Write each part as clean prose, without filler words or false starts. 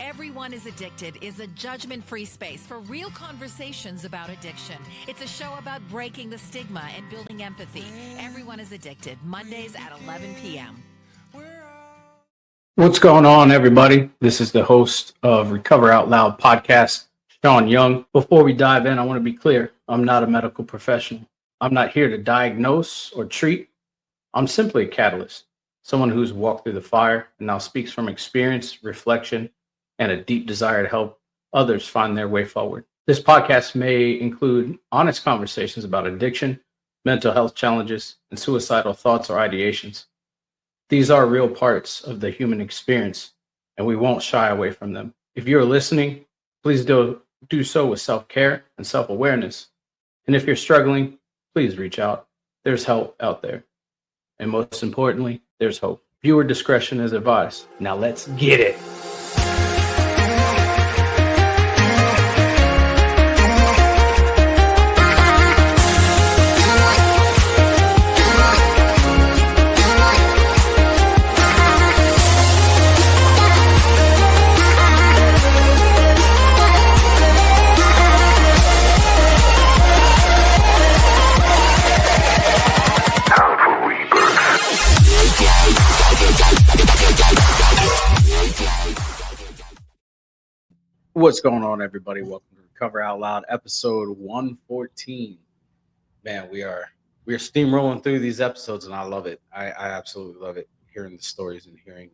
Everyone is Addicted is a judgment-free space for real conversations about addiction. It's a show about breaking the stigma and building empathy. Everyone is Addicted, Mondays at 11 p.m. What's going on, everybody? This is the host of Recover Out Loud podcast, Sean Young. Before we dive in, I want to be clear. I'm not a medical professional. I'm not here to diagnose or treat. I'm simply a catalyst, someone who's walked through the fire and now speaks from experience, reflection, and a deep desire to help others find their way forward. This podcast may include honest conversations about addiction, mental health challenges, and suicidal thoughts or ideations. These are real parts of the human experience, and we won't shy away from them. If you're listening, please do so with self-care and self-awareness. And if you're struggling, please reach out. There's help out there. And most importantly, there's hope. Viewer discretion is advised. Now let's get it. What's going on, everybody? Welcome to Recover Out Loud, episode 114. Man, we are steamrolling through these episodes, and I love it. I absolutely love it, hearing the stories and hearing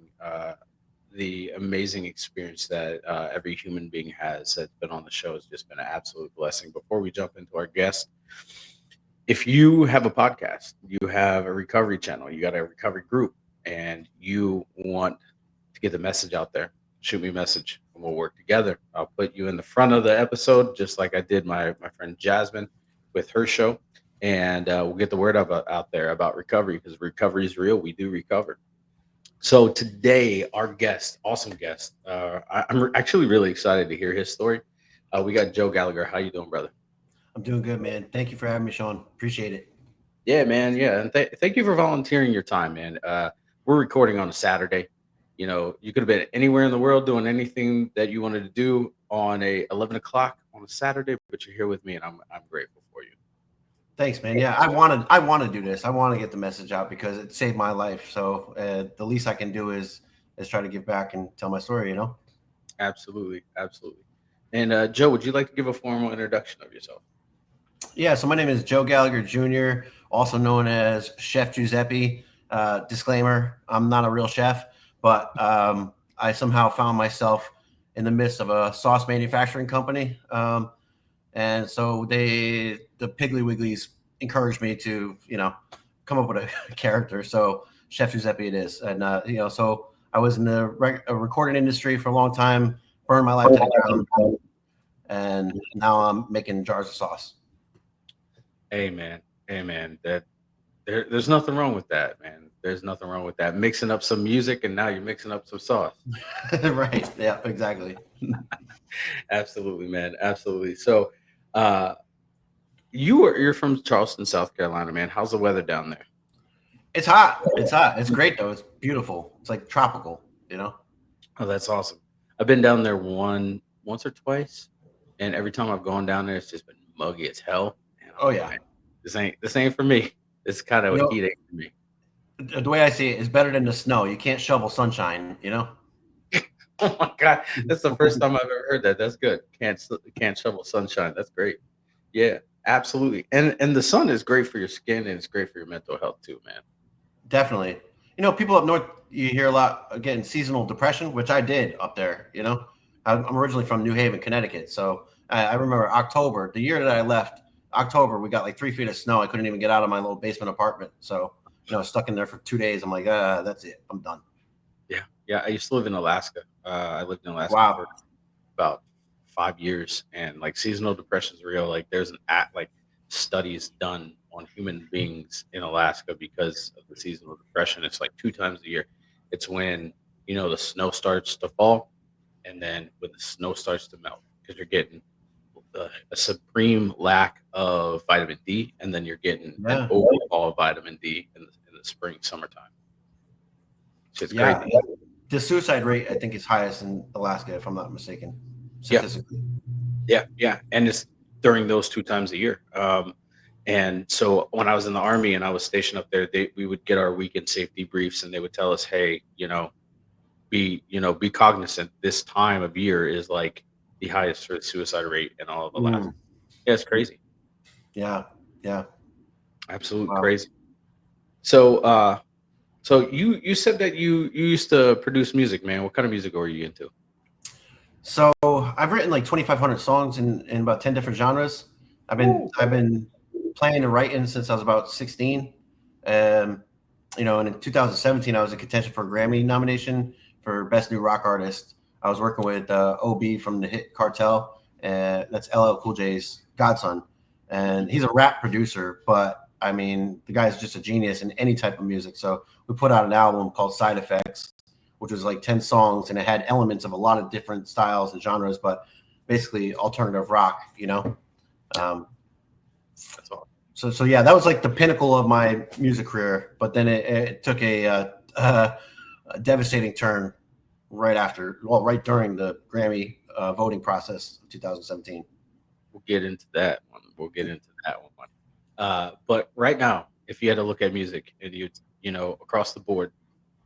the amazing experience that every human being has that's been on the show. Has just been an absolute blessing. Before we jump into our guest, if you have a podcast, you have a recovery channel, you got a recovery group, and you want to get the message out there, shoot me a message and we'll work together. I'll put you in the front of the episode, just like I did my friend Jasmine with her show. And we'll get the word out there about recovery, because recovery is real. We do recover. So today, our guest, awesome guest, I'm actually really excited to hear his story. We got Joe Gallagher. How you doing, brother? I'm doing good, man. Thank you for having me, Sean. Appreciate it. Yeah, man. Yeah. And thank you for volunteering your time, man. We're recording on a Saturday. You know, you could have been anywhere in the world doing anything that you wanted to do on a 11 o'clock on a Saturday, but you're here with me, and I'm grateful for you. Thanks, man. Yeah, I want to do this. I want to get the message out because it saved my life. So the least I can do is try to give back and tell my story, you know? Absolutely. Absolutely. And Joe, would you like to give a formal introduction of yourself? Yeah, so my name is Joe Gallagher Jr., also known as Chef Giuseppe. Disclaimer, I'm not a real chef, but I somehow found myself in the midst of a sauce manufacturing company. And so the Piggly Wigglies encouraged me to, come up with a character. So Chef Giuseppe it is. And, so I was in the recording industry for a long time, burned my life to the ground, and now I'm making jars of sauce. Amen. There's nothing wrong with that, man. There's nothing wrong with that. Mixing up some music, and now you're mixing up some sauce. Right. Yeah, exactly. Absolutely, man. Absolutely. So you're from Charleston, South Carolina, man. How's the weather down there? It's hot. It's great, though. It's beautiful. It's like tropical, Oh, that's awesome. I've been down there once or twice, and every time I've gone down there, it's just been muggy as hell. Oh, yeah. Man, this ain't for me. It's kind of a heat ache for me. The way I see it is better than the snow. You can't shovel sunshine, Oh my God, that's the first time I've ever heard that. That's good. Can't shovel sunshine. That's great. Yeah, absolutely. And the sun is great for your skin, and it's great for your mental health too, man. Definitely. People up north, you hear a lot again seasonal depression, which I did up there. I'm originally from New Haven, Connecticut, so I remember October, the year that I left. October, we got like 3 feet of snow. I couldn't even get out of my little basement apartment. So, stuck in there for 2 days. I'm like, that's it. I'm done. Yeah. I used to live in Alaska. I lived in Alaska for about 5 years, and like seasonal depression is real. Like there's studies done on human beings in Alaska because of the seasonal depression. It's like 2 times a year. It's when, the snow starts to fall, and then when the snow starts to melt, because you're getting a supreme lack of vitamin D, and then you're getting an overall vitamin D in the spring, summertime. So it's crazy. The suicide rate, I think, is highest in Alaska, if I'm not mistaken, statistically. Yeah. And it's during those 2 times a year. And so when I was in the Army and I was stationed up there, we would get our weekend safety briefs, and they would tell us, hey, be cognizant. This time of year is like the highest for the suicide rate in all of Alaska. Yeah, it's crazy. Yeah. Absolutely Wow. crazy. So so you said that you used to produce music, man. What kind of music were you into? So I've written like 2,500 songs in about 10 different genres. I've been playing and writing since I was about 16. And in 2017, I was in contention for a Grammy nomination for Best New Rock Artist. I was working with OB from the hit Cartel, and that's LL Cool J's godson. And he's a rap producer, but I mean, the guy's just a genius in any type of music. So we put out an album called Side Effects, which was like 10 songs, and it had elements of a lot of different styles and genres, but basically alternative rock, That's all. So yeah, that was like the pinnacle of my music career. But then it took a devastating turn right during the Grammy voting process of 2017. We'll get into that one. But right now, if you had to look at music and across the board,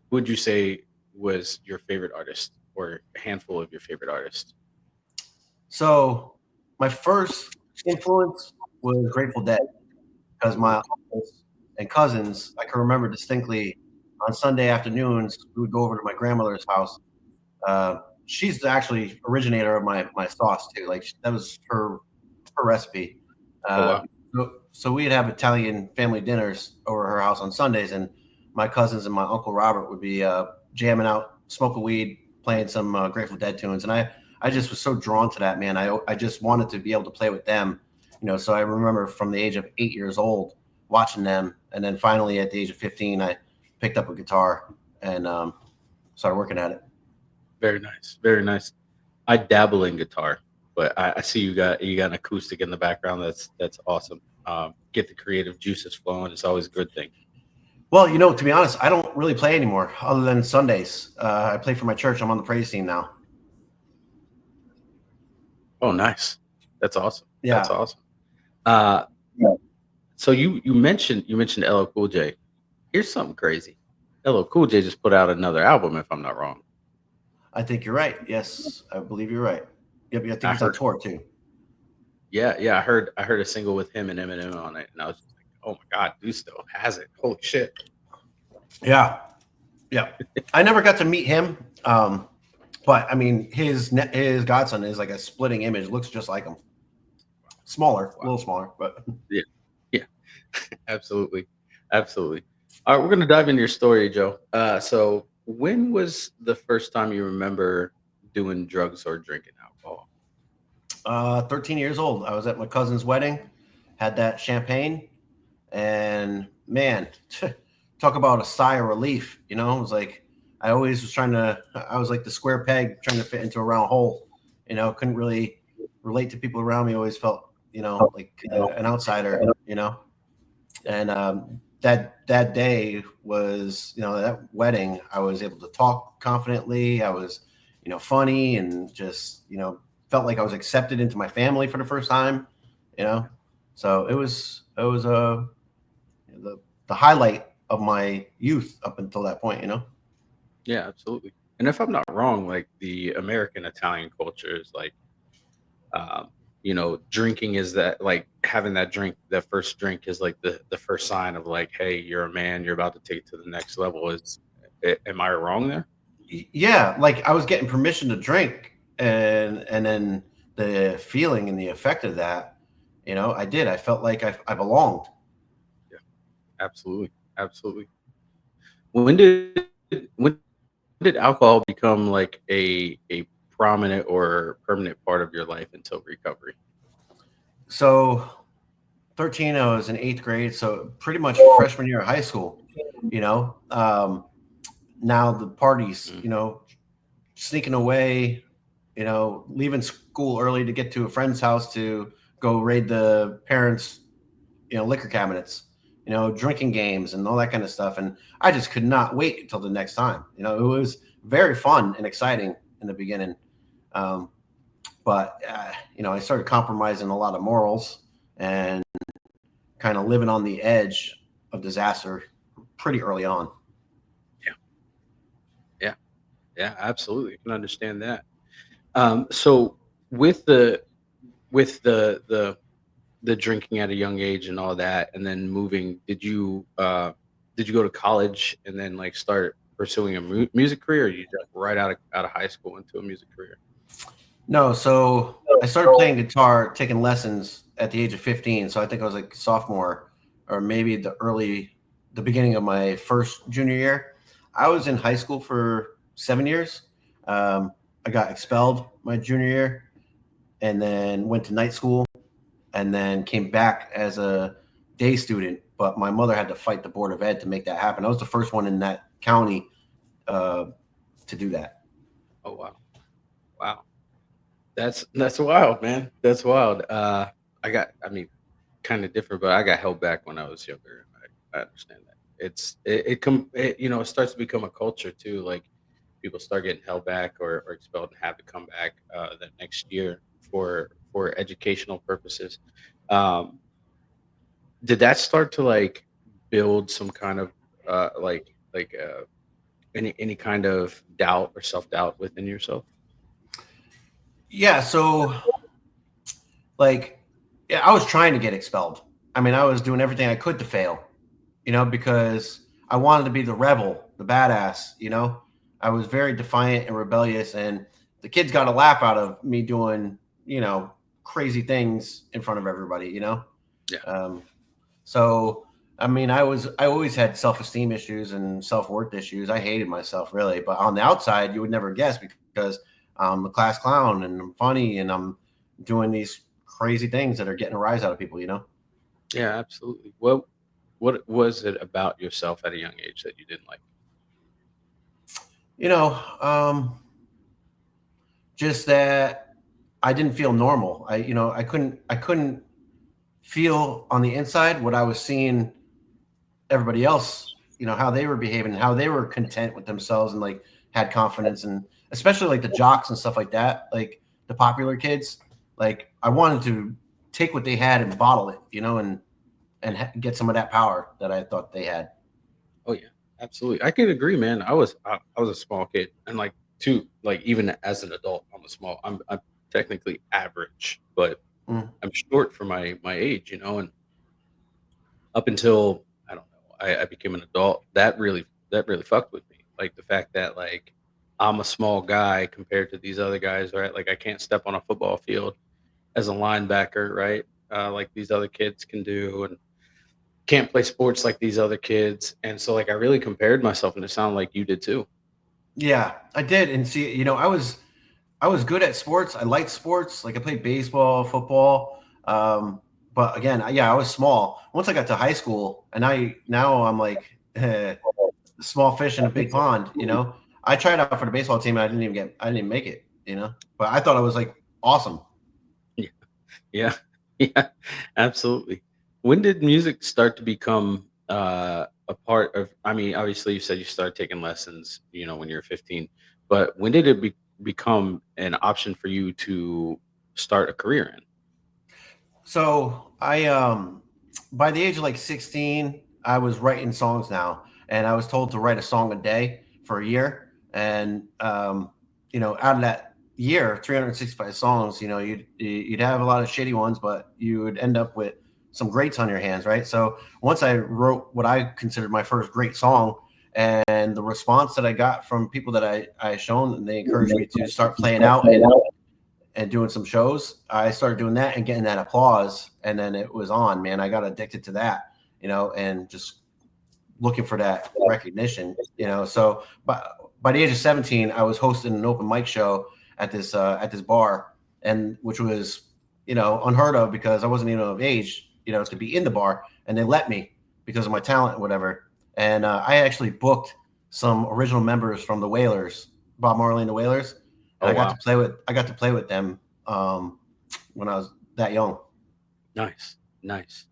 who would you say was your favorite artist, or a handful of your favorite artists? So my first influence was Grateful Dead, because my uncles and cousins, I can remember distinctly, on Sunday afternoons, we would go over to my grandmother's house. She's the actually originator of my sauce too. Like, that was her recipe. Wow. So we'd have Italian family dinners over her house on Sundays, and my cousins and my uncle Robert would be jamming out, smoking weed, playing some Grateful Dead tunes, and I just was so drawn to that, man. I just wanted to be able to play with them, So I remember from the age of 8 years old watching them, and then finally at the age of 15, I picked up a guitar and started working at it. Very nice, very nice. I dabble in guitar, but I see you got an acoustic in the background. That's awesome. Get the creative juices flowing. It's always a good thing. Well, to be honest, I don't really play anymore other than Sundays. I play for my church. I'm on the praise team now. Oh, nice. That's awesome. Yeah. That's awesome. So you mentioned LL Cool J. Here's something crazy. LL Cool J just put out another album, if I'm not wrong. I think you're right. Yes, I believe you're right. Yep, I think he's on tour too. Yeah. I heard a single with him and Eminem on it, and I was just like, oh my god, dude still has it. Holy shit. Yeah. I never got to meet him, but I mean, his godson is like a splitting image. Looks just like him. Smaller, a little smaller, but yeah. Absolutely. All right, we're gonna dive into your story, Joe. So when was the first time you remember doing drugs or drinking alcohol? 13 years old. I was at my cousin's wedding, had that champagne, and man, talk about a sigh of relief. It was like I always was I was like the square peg trying to fit into a round hole. Couldn't really relate to people around me. Always felt, like an outsider, And that day was, that wedding, I was able to talk confidently. I was, funny, and just, felt like I was accepted into my family for the first time, So it was the highlight of my youth up until that point, Yeah, absolutely. And if I'm not wrong, like the American Italian culture is like, drinking is that, like, having that first drink is like the first sign of like, hey, you're a man, you're about to take it to the next level. Am I wrong there? Yeah, like I was getting permission to drink, and then the feeling and the effect of that, I felt like I belonged. Yeah, absolutely. When did alcohol become like a prominent or permanent part of your life until recovery? So 13, I was in 8th grade, so pretty much freshman year of high school. Now the parties, sneaking away, leaving school early to get to a friend's house to go raid the parents' liquor cabinets, drinking games and all that kind of stuff. And I just could not wait until the next time. It was very fun and exciting in the beginning. But I started compromising a lot of morals and kind of living on the edge of disaster pretty early on. Yeah, absolutely. I can understand that. So with the drinking at a young age and all that, and then moving, did you go to college and then like start pursuing a music career, or you just right out of high school into a music career? No, so I started playing guitar, taking lessons at the age of 15. So I think I was like sophomore or maybe the beginning of my first junior year. I was in high school for 7 years. I got expelled my junior year and then went to night school and then came back as a day student. But my mother had to fight the Board of Ed to make that happen. I was the first one in that county to do that. Oh wow, wow, that's wild, man. That's wild. I mean, kind of different, but I got held back when I was younger. I understand that. It starts to become a culture too. Like people start getting held back or expelled and have to come back the next year for educational purposes. Um, did that start to like build some kind of any kind of doubt or self doubt within yourself? Yeah, so like yeah, I was trying to get expelled. I mean, I was doing everything I could to fail, because I wanted to be the rebel, the badass, I was very defiant and rebellious, and the kids got a laugh out of me doing, crazy things in front of everybody, Yeah. So I mean, I always had self-esteem issues and self-worth issues. I hated myself really, but on the outside, you would never guess because I'm a class clown and I'm funny and I'm doing these crazy things that are getting a rise out of people, Yeah, absolutely. What was it about yourself at a young age that you didn't like? You know, um, just that I didn't feel normal. I couldn't feel on the inside what I was seeing everybody else, how they were behaving, how they were content with themselves and like had confidence, and especially like the jocks and stuff like that, like the popular kids. Like I wanted to take what they had and bottle it, and get some of that power that I thought they had. Oh yeah, absolutely. I can agree, man. I was a small kid, and like too, like even as an adult, I'm technically average, but Mm. I'm short for my age, and up until I don't know, I became an adult. That really fucked with me. Like the fact that like I'm a small guy compared to these other guys, right? Like I can't step on a football field as a linebacker, right? Like these other kids can do, and can't play sports like these other kids. And so like I really compared myself, and it sounded like you did too. Yeah, I did. And see, I was good at sports. I liked sports. Like I played baseball, football. But again, yeah, I was small. Once I got to high school, and now I'm like small fish in a big pond. I tried out for the baseball team. And I didn't even make it. But I thought I was like awesome. Yeah. Yeah. Yeah. Absolutely. When did music start to become a part of, I mean, obviously you said you started taking lessons, when you were 15, but when did it become an option for you to start a career in? So I by the age of like 16, I was writing songs now, and I was told to write a song a day for a year. And out of that year, 365 songs, you'd have a lot of shitty ones, but you would end up with some greats on your hands, right? So once I wrote what I considered my first great song, and the response that I got from people that I shown, and they encouraged me to start playing out and doing some shows, I started doing that and getting that applause. And then it was on, man. I got addicted to that, and just looking for that recognition, So by the age of 17, I was hosting an open mic show at this bar, and which was, unheard of because I wasn't even of age, to be in the bar, and they let me because of my talent and whatever. And I actually booked some original members from the Wailers, Bob Marley and the Wailers, and Oh, wow. I got to play with them when I was that young. Nice. Nice.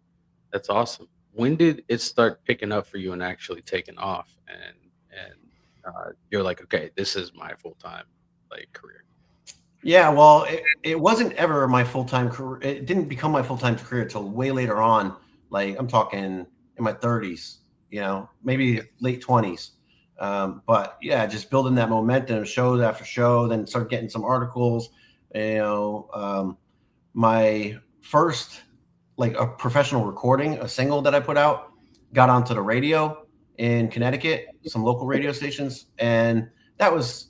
That's awesome. When did it start picking up for you and actually taking off? And you're like, okay, this is my full-time like career? Yeah, well, it wasn't ever my full-time career. It didn't become my full-time career until way later on. Like I'm talking in my 30s, maybe late 20s. But yeah, just building that momentum, show after show, then start getting some articles. My first like a professional recording, a single that I put out, got onto the radio in Connecticut, some local radio stations, and that was,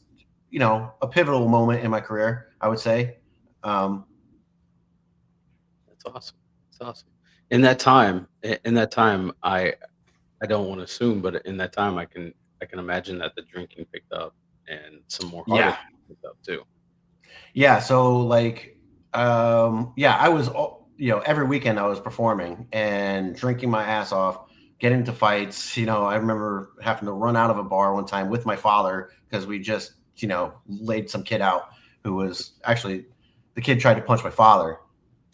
a pivotal moment in my career, I would say. That's awesome. That's awesome. In that time, I don't want to assume, but in that time, I can imagine that the drinking picked up and some more Yeah. harder picked up too. Yeah. So like, I was, every weekend I was performing and drinking my ass off, getting into fights. I remember having to run out of a bar one time with my father because we just, laid some kid out who was actually, the kid tried to punch my father,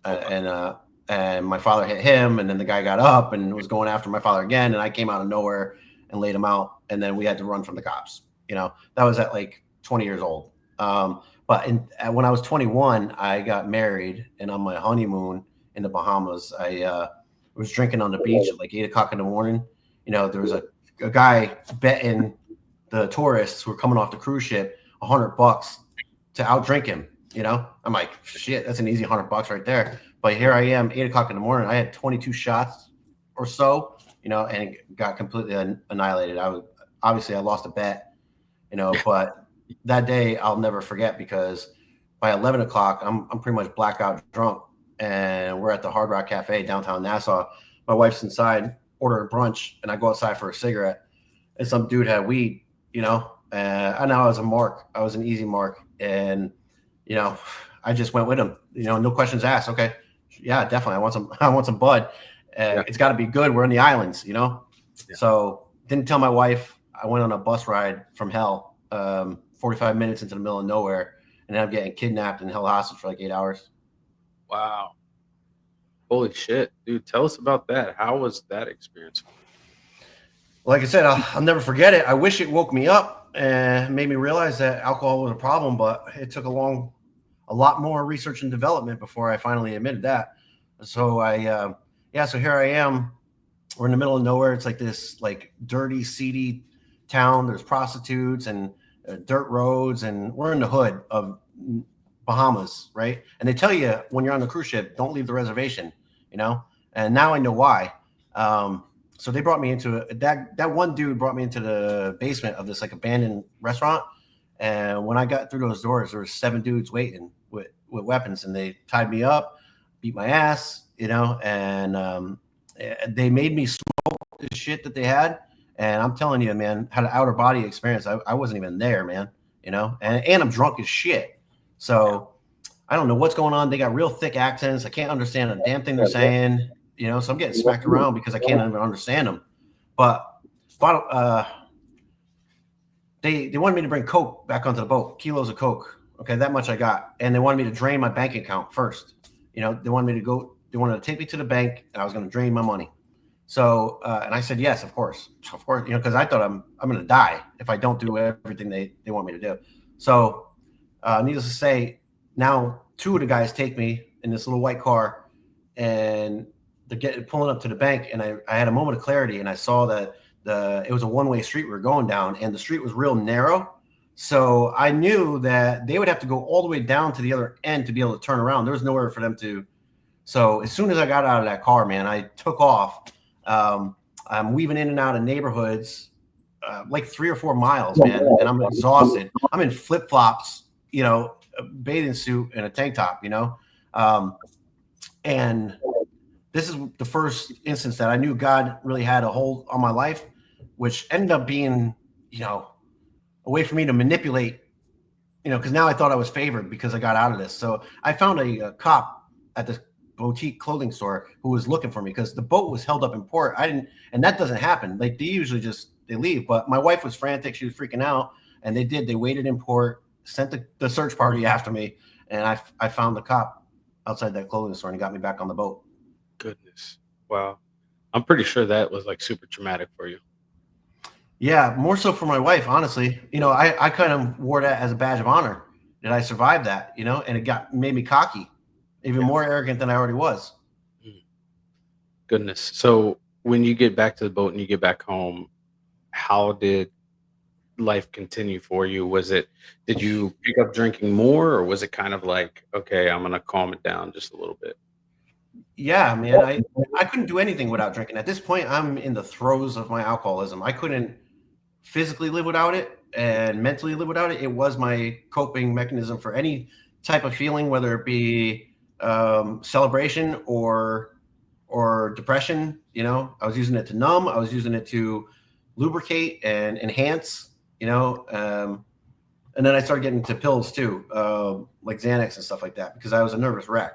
and my father hit him, and then the guy got up and was going after my father again, and I came out of nowhere and laid him out, and then we had to run from the cops. That was at like 20 years old. But when I was 21, I got married, and on my honeymoon in the Bahamas, I was drinking on the beach at like 8 o'clock in the morning. There was a guy betting the tourists who were coming off the cruise ship $100 to outdrink him. I'm like, shit, that's an easy $100 right there. But here I am, 8 o'clock in the morning. I had 22 shots or so, and it got completely annihilated. I lost a bet, but that day I'll never forget because by 11 o'clock, I'm pretty much blackout drunk, and we're at the Hard Rock Cafe downtown Nassau. My wife's inside ordering brunch, and I go outside for a cigarette, and some dude had weed, and I know I was a mark. I was an easy mark, and I just went with him. No questions asked. Okay, yeah, definitely. I want some bud. Yeah. It's got to be good. We're in the islands, Yeah. So didn't tell my wife. I went on a bus ride from hell, 45 minutes into the middle of nowhere, and I'm getting kidnapped and held hostage for like 8 hours. Wow. Holy shit, dude! Tell us about that. How was that experience? Like I said, I'll never forget it. I wish it woke me up and made me realize that alcohol was a problem, but it took a lot more research and development before I finally admitted that. So so here I am. We're in the middle of nowhere. It's like this like dirty, seedy town. There's prostitutes and dirt roads, and we're in the hood of Bahamas, right? And they tell you when you're on the cruise ship, don't leave the reservation, and now I know why. So they brought me into that one dude brought me into the basement of this like abandoned restaurant. And when I got through those doors, there were 7 dudes waiting with weapons, and they tied me up, beat my ass, and they made me smoke the shit that they had. And I'm telling you, man, had an outer body experience. I wasn't even there, man, and I'm drunk as shit. So I don't know what's going on. They got real thick accents. I can't understand a damn thing they're saying. So I'm getting smacked around because I can't even understand them. But they wanted me to bring Coke back onto the boat, kilos of Coke. Okay, that much I got. And they wanted me to drain my bank account first. They wanted to take me to the bank, and I was going to drain my money. So, and I said, yes, of course, because I thought I'm going to die if I don't do everything they want me to do. So, needless to say, now 2 of the guys take me in this little white car, and they're pulling up to the bank, and I had a moment of clarity, and I saw that it was a one-way street we were going down, and the street was real narrow. So I knew that they would have to go all the way down to the other end to be able to turn around. There was nowhere for them to. So as soon as I got out of that car, man, I took off. I'm weaving in and out of neighborhoods, like 3 or 4 miles, man, and I'm exhausted. I'm in flip-flops, a bathing suit and a tank top, and this is the first instance that I knew God really had a hold on my life, which ended up being, a way for me to manipulate, because now I thought I was favored because I got out of this. So I found a cop at this boutique clothing store who was looking for me because the boat was held up in port. And that doesn't happen. Like they usually they leave. But my wife was frantic. She was freaking out. And they waited in port, sent the search party after me. And I found the cop outside that clothing store and got me back on the boat. Goodness. Wow. I'm pretty sure that was like super traumatic for you. Yeah, more so for my wife, honestly. I kind of wore that as a badge of honor that I survived that, and it made me cocky, even more arrogant than I already was. Mm. Goodness. So when you get back to the boat and you get back home, how did life continue for you? Did you pick up drinking more, or was it kind of like, okay, I'm gonna calm it down just a little bit? Yeah, man, I couldn't do anything without drinking. At this point, I'm in the throes of my alcoholism. I couldn't physically live without it and mentally live without it. It was my coping mechanism for any type of feeling, whether it be celebration or depression. I was using it to numb. I was using it to lubricate and enhance. And then I started getting into pills too, like Xanax and stuff like that, because I was a nervous wreck,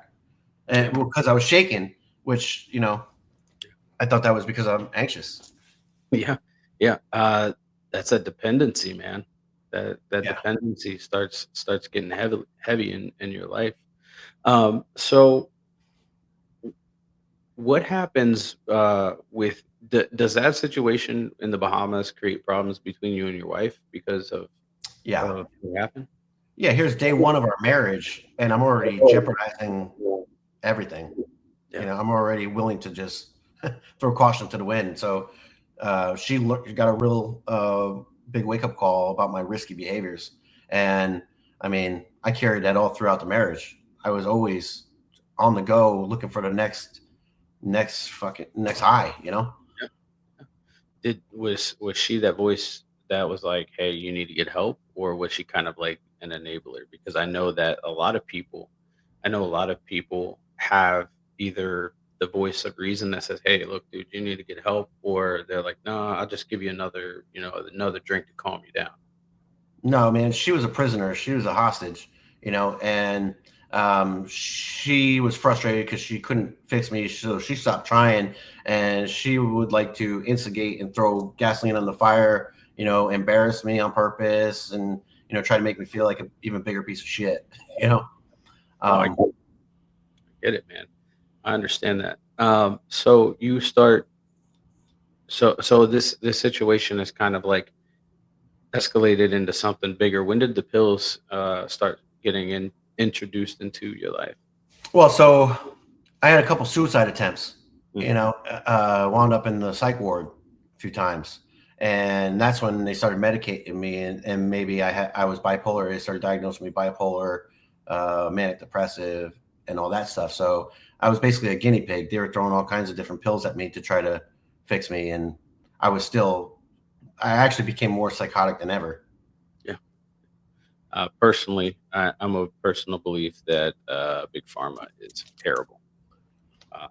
and because I was shaking, which I thought that was because I'm anxious. Yeah, yeah. That's a dependency, man. That Yeah. dependency starts getting heavy in your life. So what happens does that situation in the Bahamas create problems between you and your wife because Yeah. of what happened? Yeah. Here's day one of our marriage, and I'm already jeopardizing everything. Yeah. I'm already willing to just throw caution to the wind. So she got a real big wake up call about my risky behaviors. And I mean, I carried that all throughout the marriage. I was always on the go looking for the next high, Yeah. Was she that voice that was like, "Hey, you need to get help," or was she kind of like an enabler? Because I know a lot of people have either the voice of reason that says, "Hey, look, dude, you need to get help," or they're like, "No, I'll just give you another drink to calm you down." No, man, she was a prisoner. She was a hostage, and she was frustrated because she couldn't fix me. So she stopped trying, and she would like to instigate and throw gasoline on the fire, embarrass me on purpose, and try to make me feel like an even bigger piece of shit, Oh, I Um, get it, man. I understand that. So you start. So this situation is kind of like escalated into something bigger. When did the pills start getting introduced into your life? well, so I had a couple suicide attempts, Mm. wound up in the psych ward a few times. And that's when they started medicating me, and maybe I was bipolar. They started diagnosing me bipolar, manic depressive, and all that stuff. So I was basically a guinea pig. They were throwing all kinds of different pills at me to try to fix me, and I actually became more psychotic than ever. Yeah. Personally, I'm of personal belief that big pharma is terrible. Um,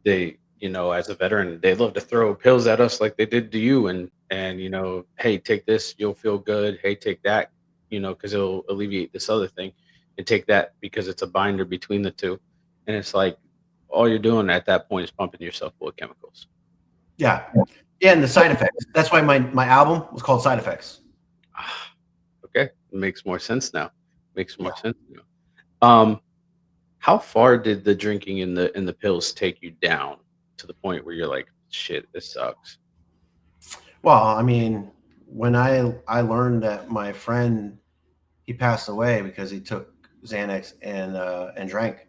as a veteran, they love to throw pills at us like they did to you, and hey, take this, you'll feel good. Hey, take that, because it'll alleviate this other thing, and take that because it's a binder between the two, and it's like all you're doing at that point is pumping yourself full of chemicals. Yeah, yeah, and the side effects. That's why my album was called Side Effects. Ah, okay, it makes more sense now. Makes more Yeah. sense now. Um, how far did the drinking and the pills take you down to the point where you're like, shit, this sucks? Well, I mean, when I learned that my friend, he passed away because he took Xanax and drank,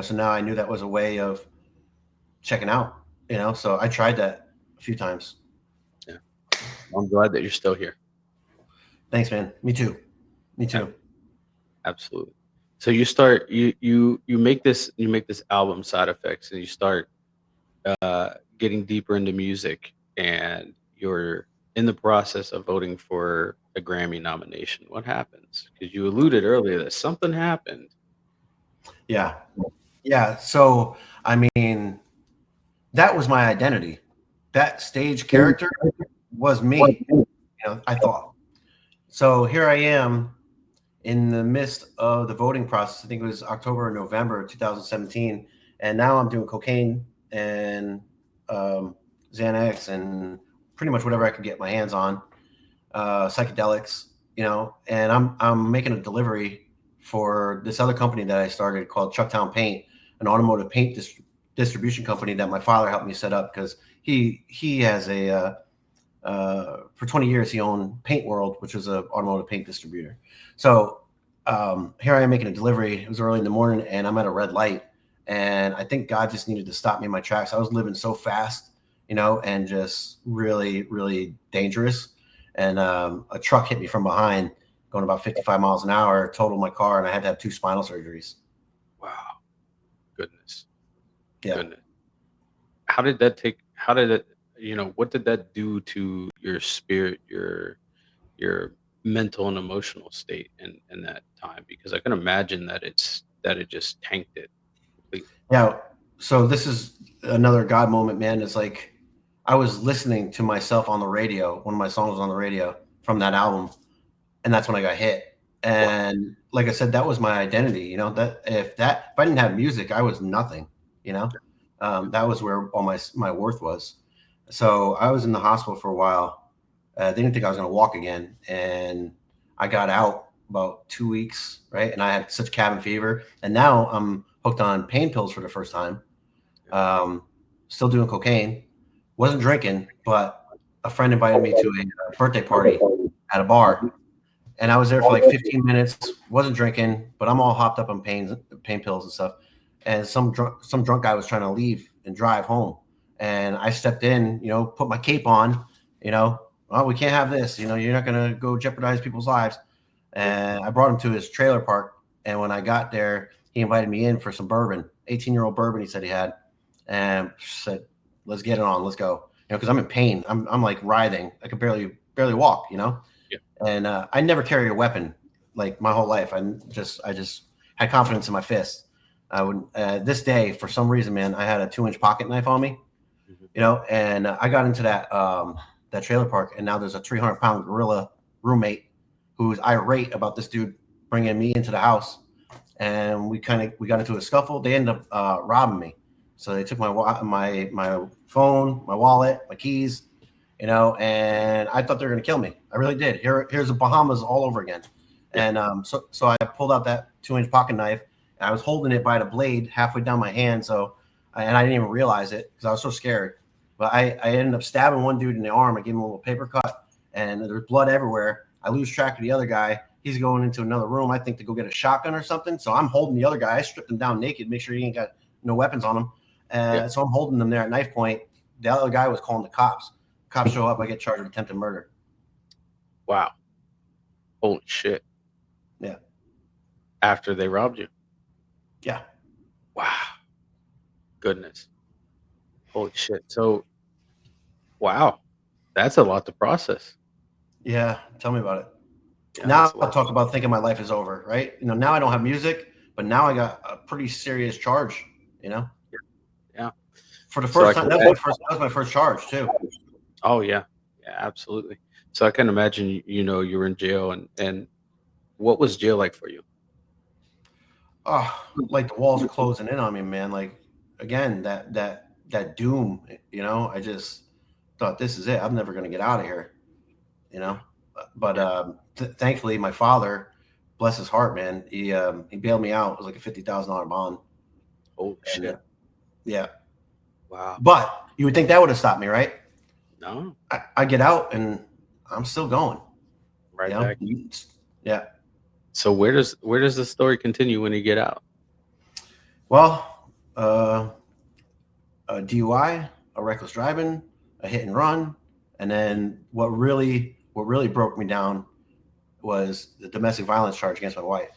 so now I knew that was a way of checking out, so I tried that a few times. Yeah, I'm glad that you're still here. Thanks, man. Me too. Me Yeah, too. absolutely. So you make this album Side Effects, and you start getting deeper into music, and you're in the process of voting for a Grammy nomination. What happens? Because you alluded earlier that something happened. Yeah. Yeah. So, I mean, that was my identity. That stage character was me, I thought. So here I am in the midst of the voting process. I think it was October or November 2017, and now I'm doing cocaine and um, Xanax and pretty much whatever I could get my hands on, psychedelics, and I'm making a delivery for this other company that I started called Chucktown Paint, an automotive paint distribution company that my father helped me set up because he has for 20 years, he owned Paint World, which was an automotive paint distributor. So here I am making a delivery. It was early in the morning, and I'm at a red light. And I think God just needed to stop me in my tracks. I was living so fast, and just really, really dangerous. And a truck hit me from behind, going about 55 miles an hour, totaled my car, and I had to have 2 spinal surgeries. Wow. Goodness. Yeah. Goodness. What did that do to your spirit, your mental and emotional state in that time? Because I can imagine that it just tanked it completely. Yeah. So this is another God moment, man. It's like I was listening to myself on the radio. One of my songs was on the radio from that album, and that's when I got hit. And like I said, that was my identity. That if I didn't have music, I was nothing. That was where all my worth was. So I was in the hospital for a while. They didn't think I was going to walk again, and I got out about 2 weeks, right? And I had such cabin fever, and now I'm hooked on pain pills for the first time. Still doing cocaine. Wasn't drinking, but a friend invited me to a birthday party at a bar, and I was there for like 15 minutes. Wasn't drinking, but I'm all hopped up on pain pills and stuff. And some drunk guy was trying to leave and drive home, and I stepped in, put my cape on, well, we can't have this, you're not going to go jeopardize people's lives. And I brought him to his trailer park. And when I got there, he invited me in for some bourbon, 18-year-old bourbon he said he had, and said, let's get it on. Let's go. Because I'm in pain. I'm like writhing. I could barely walk, Yeah. And I never carried a weapon like my whole life. I just had confidence in my fist. I would this day, for some reason, man, I had a 2-inch pocket knife on me, and I got into that trailer park, and now there's a 300-pound gorilla roommate who's irate about this dude bringing me into the house, and we got into a scuffle. They ended up robbing me, so they took my phone, my wallet, my keys, and I thought they were gonna kill me. I really did. Here's the Bahamas all over again, and so I pulled out that 2-inch pocket knife. I was holding it by the blade halfway down my hand, and I didn't even realize it because I was so scared. But I ended up stabbing one dude in the arm. I gave him a little paper cut, and there's blood everywhere. I lose track of the other guy. He's going into another room, I think, to go get a shotgun or something. So I'm holding the other guy. I stripped him down naked, make sure he ain't got no weapons on him. So I'm holding them there at knife point. The other guy was calling the cops. Cops show up. I get charged with attempted murder. Wow. Holy shit. Yeah. After they robbed you. Yeah. Wow. Goodness. Holy shit. So, wow. That's a lot to process. Yeah. Tell me about it. Yeah, now I'll talk about thinking my life is over, right? Now I don't have music, but now I got a pretty serious charge, Yeah. For the first time, that was my first charge too. Oh, yeah. Yeah, absolutely. So I can imagine, you were in jail, and what was jail like for you? Oh, like the walls are closing in on me, man. Like, again, that doom, I just thought, this is it. I'm never going to get out of here, but thankfully my father, bless his heart, man, he bailed me out. It was like a $50,000 bond. Oh shit. Yeah. Wow. But you would think that would have stopped me, right? No. I get out and I'm still going. Right back. Yeah. So where does the story continue when you get out? Well, a DUI, a reckless driving, a hit and run, and then what really broke me down was the domestic violence charge against my wife.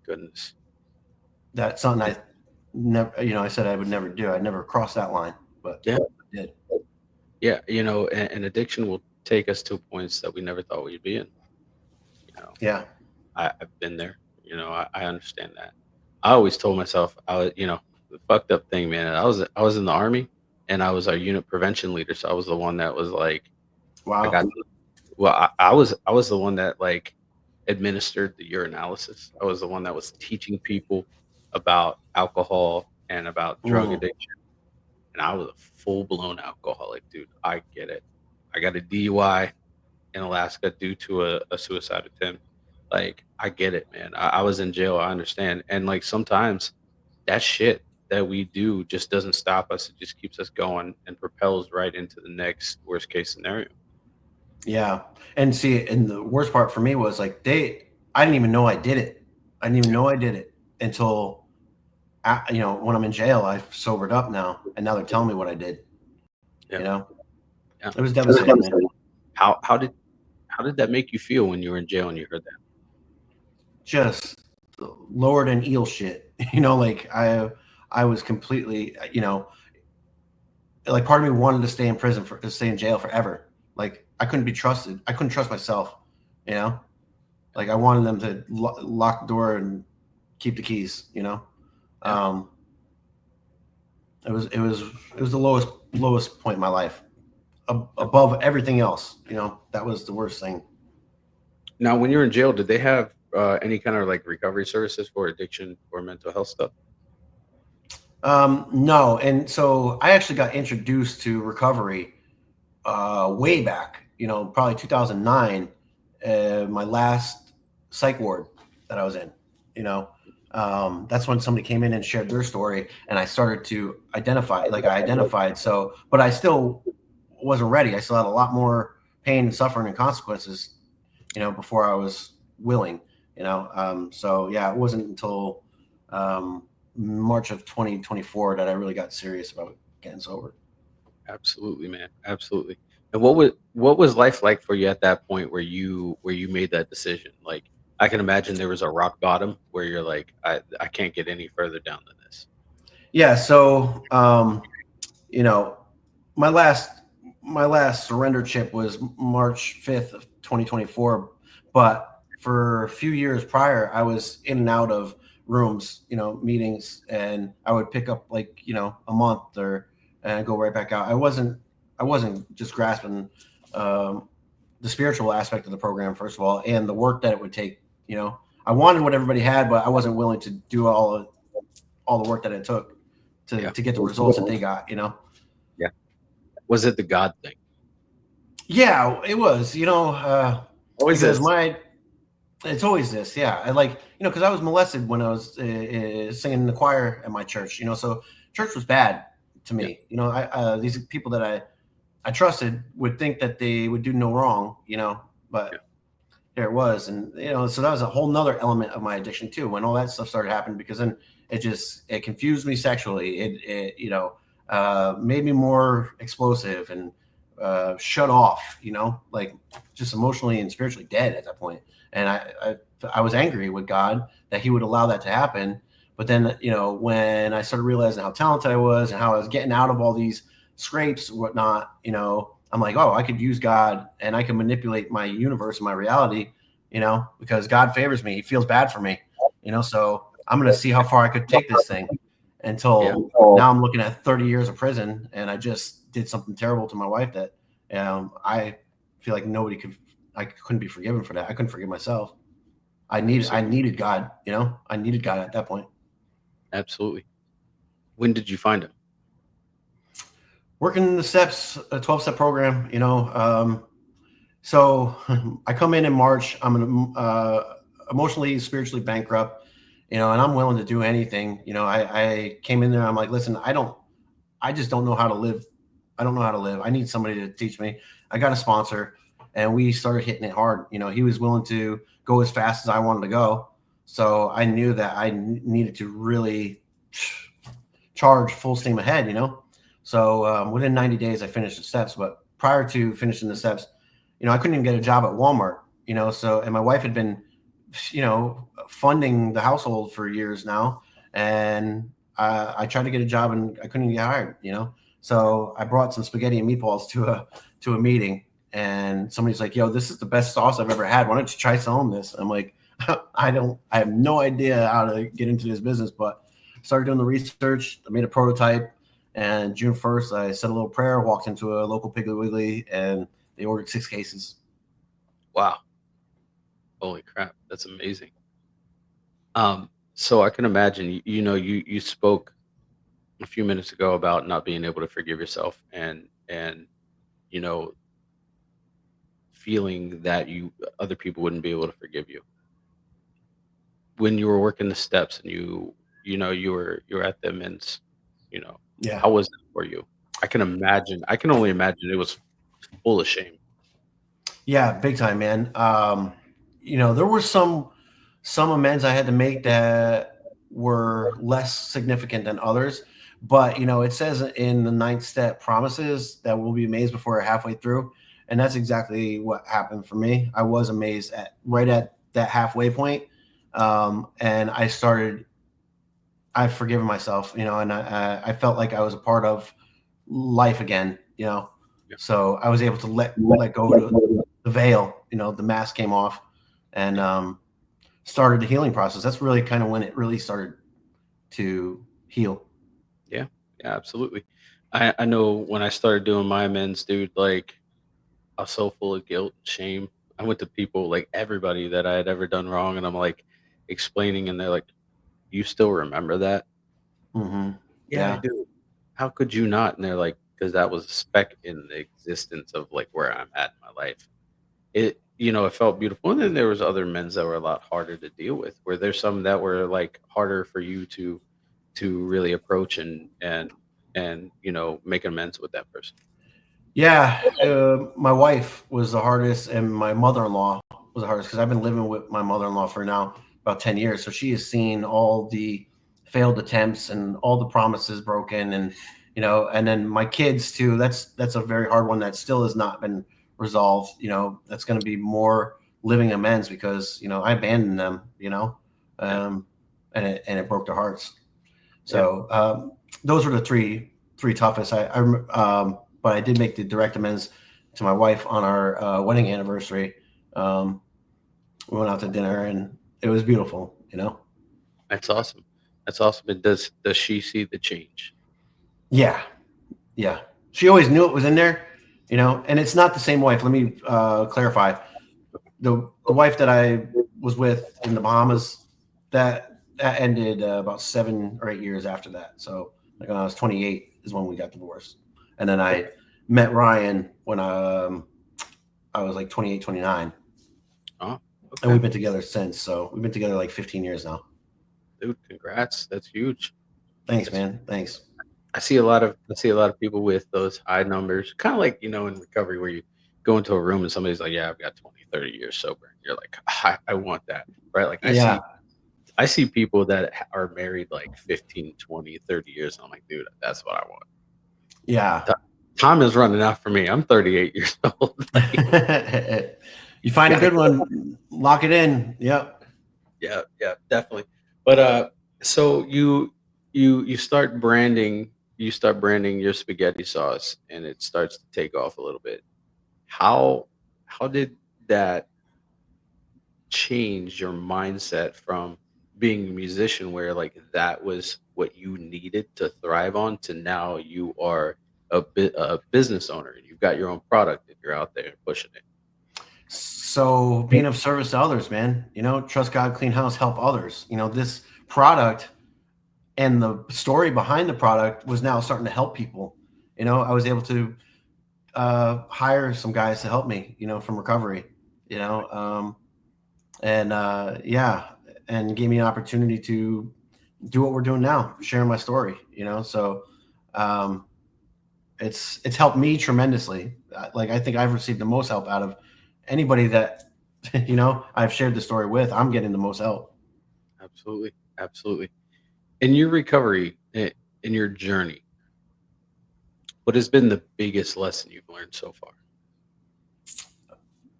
Goodness. That's something I never, I said I would never do. I'd never cross that line, but Yeah. I did. Yeah, and addiction will take us to points that we never thought we'd be in. Yeah. I've been there. I understand that. I always told myself the fucked up thing, man. I was in the Army, and I was our unit prevention leader. So I was the one that was like, Wow. I was the one that like administered the urinalysis. I was the one that was teaching people about alcohol and about drug addiction. And I was a full-blown alcoholic, dude. I get it. I got a DUI in Alaska due to a suicide attempt. Like, I get it, man. I was in jail. I understand. And like sometimes that shit that we do just doesn't stop us. It just keeps us going and propels right into the next worst case scenario. Yeah. And see, and the worst part for me was like I didn't even know I did it. I didn't even know I did it until, when I'm in jail. I've sobered up now, and now they're telling me what I did. Yeah. You know, Yeah. it was devastating, man. How did that make you feel when you were in jail and you heard that? Just lower than eel shit. Like I was completely, like part of me wanted to stay in prison to stay in jail forever. Like I couldn't be trusted. I couldn't trust myself. Like I wanted them to lock the door and keep the keys. Yeah. It was the lowest point in my life, above everything else. That was the worst thing. Now, when you're in jail, did they have any kind of like recovery services for addiction or mental health stuff? No, and so I actually got introduced to recovery way back. Probably 2009, my last psych ward that I was in. That's when somebody came in and shared their story, and I started to identify. Like I identified, but I still wasn't ready. I still had a lot more pain and suffering and consequences, before I was willing. So yeah, it wasn't until March of 2024 that I really got serious about getting sober. Absolutely, man. Absolutely. And what was life like for you at that point where you made that decision? Like, I can imagine there was a rock bottom where you're like, I can't get any further down than this. Yeah. So, my last surrender chip was March 5th of 2024. But for a few years prior, I was in and out of rooms, meetings, and I would pick up like, a month and go right back out. I wasn't just grasping the spiritual aspect of the program, first of all, and the work that it would take. I wanted what everybody had, but I wasn't willing to do all the work that it took to get the results that they got. Yeah. Was it the God thing? Yeah, it was. Always because it's always this. Yeah, I like because I was molested when I was singing in the choir at my church. So church was bad to me. Yeah. These people that I trusted would think that they would do no wrong. But Yeah. there it was. And, so that was a whole nother element of my addiction too, when all that stuff started happening, because then it confused me sexually. It made me more explosive and shut off, like just emotionally and spiritually dead at that point. And I was angry with God that he would allow that to happen. But then, when I started realizing how talented I was and how I was getting out of all these scrapes and whatnot, I'm like, oh, I could use God and I can manipulate my universe and my reality, because God favors me. He feels bad for me, so I'm going to see how far I could take this thing until now I'm looking at 30 years of prison. And I just did something terrible to my wife that I feel like I couldn't be forgiven for that. I couldn't forgive myself. I needed God, I needed God at that point. Absolutely. When did you find him? Working the steps, a 12-step program, so I come in March. I'm an emotionally, spiritually bankrupt, and I'm willing to do anything. I came in there. I'm like, listen, I just don't know how to live. I don't know how to live. I need somebody to teach me. I got a sponsor, and we started hitting it hard. He was willing to go as fast as I wanted to go. So I knew that I needed to really charge full steam ahead, So within 90 days, I finished the steps. But prior to finishing the steps, I couldn't even get a job at Walmart, So, and my wife had been, funding the household for years now. And I tried to get a job and I couldn't even get hired, So I brought some spaghetti and meatballs to a meeting, and somebody's like, yo, this is the best sauce I've ever had. Why don't you try selling this? I'm like, I have no idea how to get into this business, but I started doing the research. I made a prototype, and June 1st, I said a little prayer, walked into a local Piggly Wiggly, and they ordered 6 cases. Wow. Holy crap. That's amazing. So I can imagine, you spoke a few minutes ago about not being able to forgive yourself and feeling that other people wouldn't be able to forgive you. When you were working the steps and you were at the men's You know, Yeah. how was it for you? I can only imagine it was full of shame. Yeah, big time, man. There were some amends I had to make that were less significant than others. But it says in the ninth step promises that we'll be amazed before we're halfway through. And that's exactly what happened for me. I was amazed right at that halfway point. And I've forgiven myself, and I felt like I was a part of life again, Yeah. So I was able to let go of the veil, the mask came off, and started the healing process. That's really kind of when it really started to heal. Yeah, absolutely. I know when I started doing my amends, dude, like I was so full of guilt and shame. I went to people, like everybody that I had ever done wrong, and I'm like explaining, and they're like, "You still remember that?" Mm-hmm. Yeah, I Yeah. do. How could you not? And they're like, because that was a speck in the existence of like where I'm at in my life. It felt beautiful. And then there was other men's that were a lot harder to deal with, where there's some that were like harder for you to really approach and make amends with that person. Yeah. My wife was the hardest, and my mother-in-law was the hardest because I've been living with my mother-in-law for now about 10 years. So she has seen all the failed attempts and all the promises broken, and then my kids too. That's a very hard one that still has not been resolved. That's going to be more living amends because I abandoned them. Yeah. And it broke their hearts. Yeah. So those were the three toughest. But I did make the direct amends to my wife on our wedding anniversary. We went out to dinner, and it was beautiful. That's awesome. That's awesome. And does she see the change? Yeah, yeah. She always knew it was in there, And it's not the same wife. Let me clarify. The wife that I was with in the Bahamas, that ended about 7 or 8 years after that. So like when I was 28 is when we got divorced, and then I met Ryan when I was like 28, 29. Oh, okay. And we've been together since. So we've been together like 15 years now. Dude, congrats. That's huge. Thanks, man. Thanks. I see a lot of people with those high numbers, kind of like, in recovery where you go into a room and somebody's like, yeah, I've got 20, 30 years sober. And you're like, I want that. Right. Like Yeah. I see people that are married like 15, 20, 30 years. And I'm like, dude, that's what I want. Yeah. Time is running out for me. I'm 38 years old. You find a good one, lock it in. Yep. Yeah, definitely. But so you start branding your spaghetti sauce, and it starts to take off a little bit. How did that change your mindset from being a musician, where like that was what you needed to thrive on, to now you are a business owner and you've got your own product and you're out there pushing it? So being of service to others, man, trust God, clean house, help others. This product and the story behind the product was now starting to help people. I was able to hire some guys to help me, from recovery, and gave me an opportunity to do what we're doing now, sharing my story, so it's helped me tremendously. Like, I think I've received the most help out of anybody that, I've shared the story with. I'm getting the most help. Absolutely. Absolutely. In your recovery, in your journey, what has been the biggest lesson you've learned so far?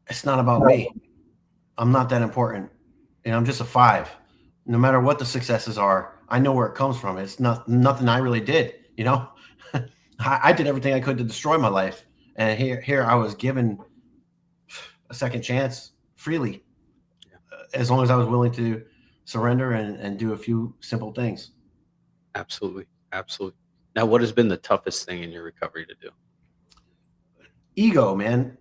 It's not about me. I'm not that important. I'm just a 5. No matter what the successes are, I know where it comes from. It's nothing I really did. I did everything I could to destroy my life, and here I was given a second chance freely, as long as I was willing to surrender and do a few simple things. Absolutely. Absolutely. Now, what has been the toughest thing in your recovery to do? Ego, man.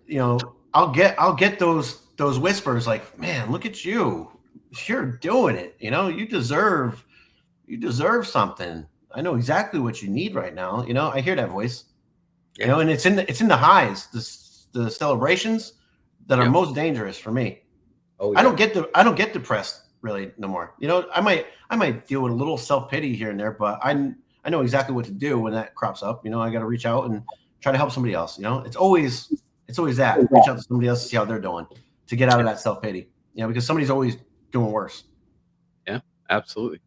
I'll get those whispers like, man, look at you. You're doing it. You deserve something. I know exactly what you need right now. I hear that voice. Yeah. And it's in the highs, the celebrations that are most dangerous for me. Oh, yeah. I don't get depressed really no more. I might deal with a little self-pity here and there, but I I know exactly what to do when that crops up. You know, I got to reach out and try to help somebody else. You know, it's always that reach out to somebody else to see how they're doing, to get out of that self-pity, you know, because somebody's always doing worse. Yeah, absolutely.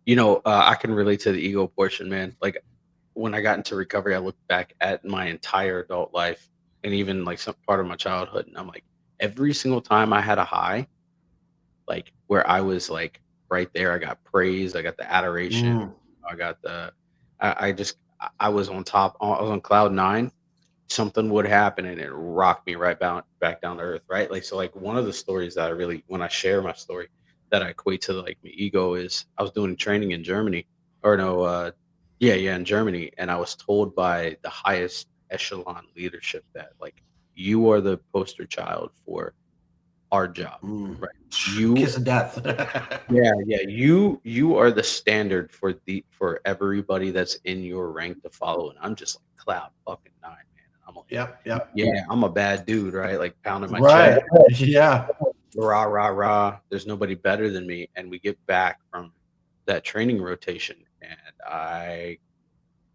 You know, I can relate to the ego portion, man. Like when I got into recovery, I looked back at my entire adult life and even like some part of my childhood. And I'm like, every single time I had a high, like where I was like right there, I got praise, I got the adoration, I got I just, I was on top, I was on cloud nine. Something would happen and it rocked me right back down to earth, right? Like, so like one of the stories that I really, when I share my story that I equate to like my ego is I was doing training in Germany or no, yeah, in Germany. And I was told by the highest echelon leadership that like, you are the poster child for our job, right? You, Kiss of death. yeah, you are the standard for everybody that's in your rank to follow. And I'm just like cloud fucking nine, man. And I'm like, Yep. yeah, I'm a bad dude, right? Like pounding my Right. chest, Yeah. rah, rah, rah. There's nobody better than me. And we get back from that training rotation, and I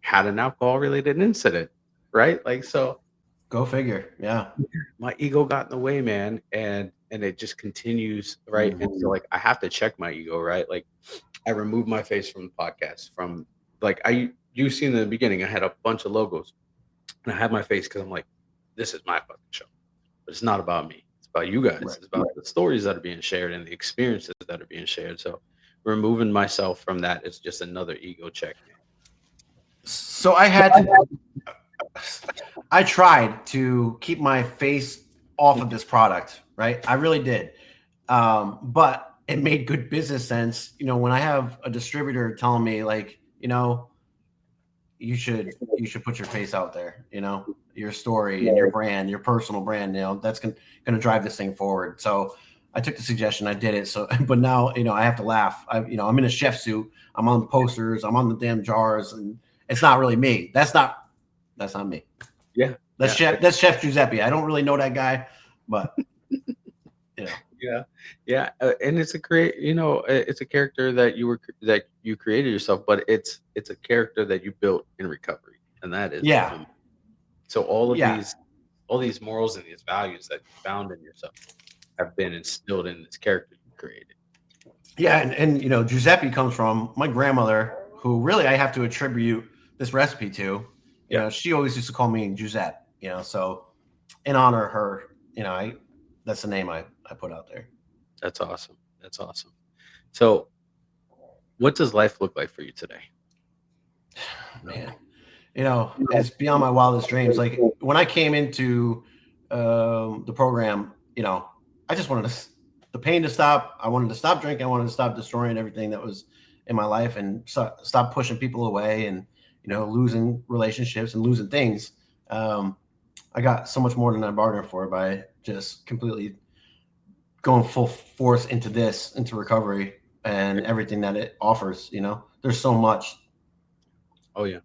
had an alcohol related incident, right? Like, so Go figure. Yeah. my ego got in the way, man, and it just continues, right? And so like I have to check my ego, right? Like I removed my face from the podcast, from like you seen in the beginning, I had a bunch of logos and I had my face because I'm like, this is my fucking show. But it's not about me. It's about you guys. Right. It's about the stories that are being shared and the experiences that are being shared. So removing myself from that is just another ego check, man. So I tried to keep my face off of this product, right? I really did. But it made good business sense. You know, when I have a distributor telling me like, you know, you should put your face out there, you know, your story and your brand, your personal brand, you know, that's going to drive this thing forward. So I took the suggestion, I did it. So, but now, you know, I have to laugh. I'm in a chef suit. I'm on the posters. I'm on the damn jars, and it's not really me. That's not me. Yeah. That's Chef Giuseppe. I don't really know that guy, but you know. Yeah. And it's a it's a character that you created yourself, but it's a character that you built in recovery, and that is so all these morals and these values that you found in yourself have been instilled in this character you created. Yeah, and you know, Giuseppe comes from my grandmother, who really I have to attribute this recipe to. You know, she always used to call me Giuseppe, you know, so in honor of her, you know, that's the name I put out there. That's awesome. That's awesome. So what does life look like for you today? Man, you know, it's beyond my wildest dreams. Like when I came into the program, you know, I just wanted the pain to stop. I wanted to stop drinking. I wanted to stop destroying everything that was in my life and stop pushing people away and, you know, losing relationships and losing things. I got so much more than I bargained for by just completely going full force into recovery and everything that it offers. You know, there's so much. Oh yeah.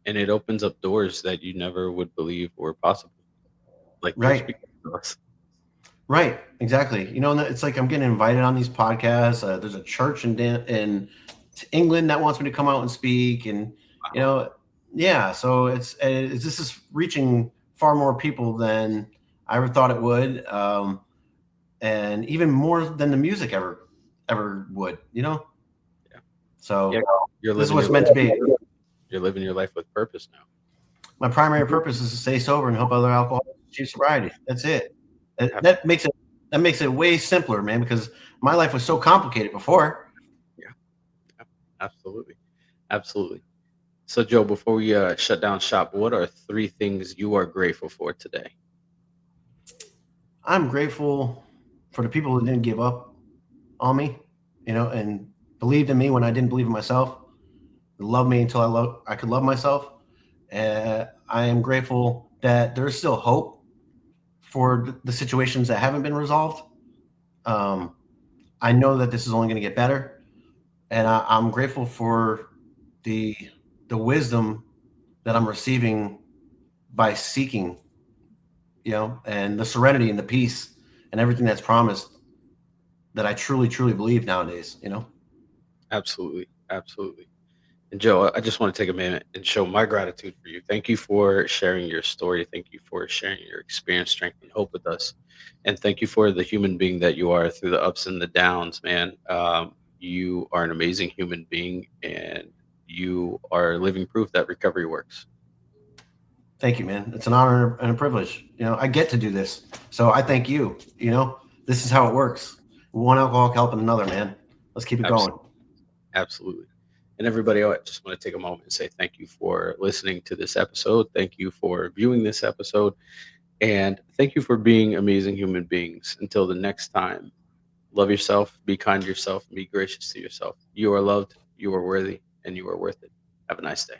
And it opens up doors that you never would believe were possible. Like Right. Right. Exactly. You know, it's like I'm getting invited on these podcasts. There's a church in England that wants me to come out and speak, and you know, yeah. So this is reaching far more people than I ever thought it would, and even more than the music ever would. You know. Yeah. So this is what's meant to be. You're living your life with purpose now. My primary purpose is to stay sober and help other alcoholics achieve sobriety. That's it. That makes it way simpler, man, because my life was so complicated before. Yeah, absolutely. So Joe, before we shut down shop, what are 3 things you are grateful for today? I'm grateful for the people who didn't give up on me, you know, and believed in me when I didn't believe in myself. Loved me until I could love myself. I am grateful that there's still hope for the situations that haven't been resolved. I know that this is only going to get better, and I'm grateful for the wisdom that I'm receiving by seeking, you know, and the serenity and the peace and everything that's promised that I truly believe nowadays, you know. Absolutely. And Joe, I just want to take a minute and show my gratitude for you. Thank you for sharing your story. Thank you for sharing your experience, strength, and hope with us. And thank you for the human being that you are through the ups and the downs, man. You are an amazing human being, and you are living proof that recovery works. Thank you, man. It's an honor and a privilege. I get to do this. So I thank you. This is how it works. One alcoholic helping another, man. Let's keep it going. Absolutely. And everybody, I just want to take a moment and say thank you for listening to this episode. Thank you for viewing this episode. And thank you for being amazing human beings. Until the next time, love yourself, be kind to yourself, and be gracious to yourself. You are loved, you are worthy, and you are worth it. Have a nice day.